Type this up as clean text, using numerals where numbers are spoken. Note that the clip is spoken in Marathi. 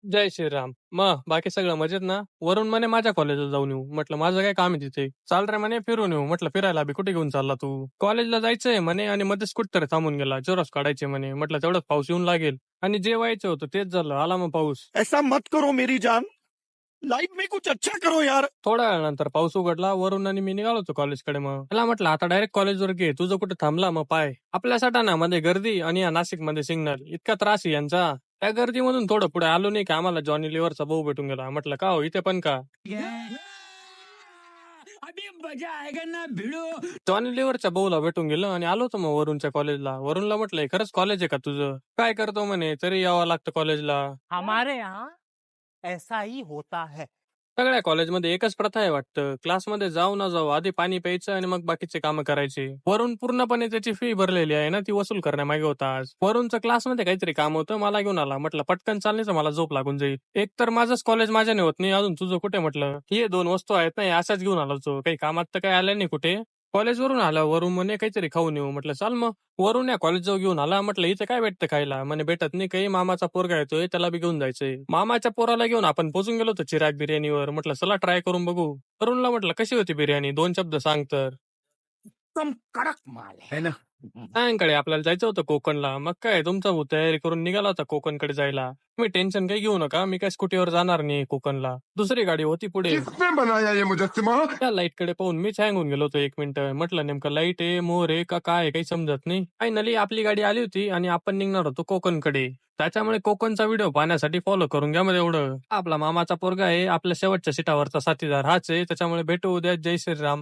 जय श्रीराम. मग बाकी सगळं मजेत ना? वरून म्हणे माझ्या कॉलेजला जाऊन येऊ. म्हटलं माझं काय काम आहे तिथे? चाल रे म्हणे फिरून येऊ. म्हटलं फिरायला बी कुठे घेऊन चालला तू? कॉलेजला जायचंय म्हणे आणि मध्येच कुठेतरी थांबून गेला. झेरॉक्स काढायचे म्हणे. म्हटलं तेवढंच पाऊस येऊन लागेल. आणि जे व्हायचं होतं तेच झालं. आला मग पाऊस. ऐसा मत करो मेरी जान, लाइफ में कुछ अच्छा करो यार. थोड्या वेळानंतर पाऊस उघडला. वरून आणि मी निघालो होतो कॉलेजकडे मग. त्याला म्हटलं आता डायरेक्ट कॉलेजवर घे. तुझं कुठे थांबला मग पाय. आपल्या सटाणामध्ये गर्दी आणि या नाशिकमध्ये सिग्नल. इतका त्रास आहे यांचा. त्या गर्दीमधून थोडं पुढे आलो नाही की आम्हाला जॉनी लिव्हरचा भाऊ भेटून गेला. म्हटलं का हो इथे पण का? अभी मजा आएगा ना भिड़ो. जॉनी लिव्हरच्या भाऊला भेटून गेलो आणि आलो होतो मग वरूनच्या कॉलेजला. वरूनला म्हटलंय खरंच कॉलेज आहे का तुझं? काय करतो म्हणे तरी यावं लागतं कॉलेजला. हमारे यहाँ ऐसा ही होता है. सगळ्या कॉलेजमध्ये एकच प्रथा आहे वाटतं. क्लासमध्ये जाऊ न जाऊ आधी पाणी प्यायचं आणि मग बाकीचे कामं करायचे. वरून पूर्णपणे त्याची फी भरलेली आहे ना ती वसूल करण्यामागे होता आज. वरूनचं क्लासमध्ये काहीतरी काम होतं मला घेऊन आला. म्हटलं पटकन चालण्याचं मला झोप लागून जाईल. एक तर माझंच कॉलेज माझ्याने होत नाही अजून तुझं कुठे म्हटलं. हे दोन वस्तू आहेत ना हे अशाच घेऊन आलो होतो. काही कामात तर काही आल्या नाही कुठे. कॉलेजवरून आला वरून म्हणे काहीतरी खाऊन येऊ. म्हटलं चाल मग. वरून या कॉलेज जवळ घेऊन आला. म्हटलं इथं काय भेटतं खायला? म्हणे भेटत नाही काही. मामाचा पोरगा येतोय त्याला बी घेऊन जायचंय. मामाच्या पोराला घेऊन आपण पोचून गेलो होतो चिराग बिर्याणीवर. म्हटलं चला ट्राय करून बघू. तरुणला म्हटलं कशी होती बिर्याणी? 2 शब्द सांग तर. एकदम कडक माल है ना. सायंकाळी आपल्याला जायचं होतं कोकणला. मग काय तुमचा भाऊ तयारी करून निघाला होता कोकणकडे जायला. तुम्ही टेन्शन काही घेऊ नका. मी काय स्कूटीवर जाणार नाही कोकणला. दुसरी गाडी होती पुढे. किसने बनाया ये मुजस्सिमा? त्या लाईट कडे पाहून मीच हँग होऊन गेलो होतो 1 मिनिट. म्हटलं नेमकं लाईट आहे, मोर आहे का काय आहे काही समजत नाही. फायनली आपली गाडी आली होती आणि आपण निघणार होतो कोकणकडे. त्याच्यामुळे कोकणचा व्हिडिओ पाहण्यासाठी फॉलो करून घ्या मध्ये एवढं. आपला मामाचा पोरगा आहे. आपल्या शेवटच्या सीटावरचा साथीदार हाच आहे. त्याच्यामुळे भेटू उद्या. जय श्रीराम.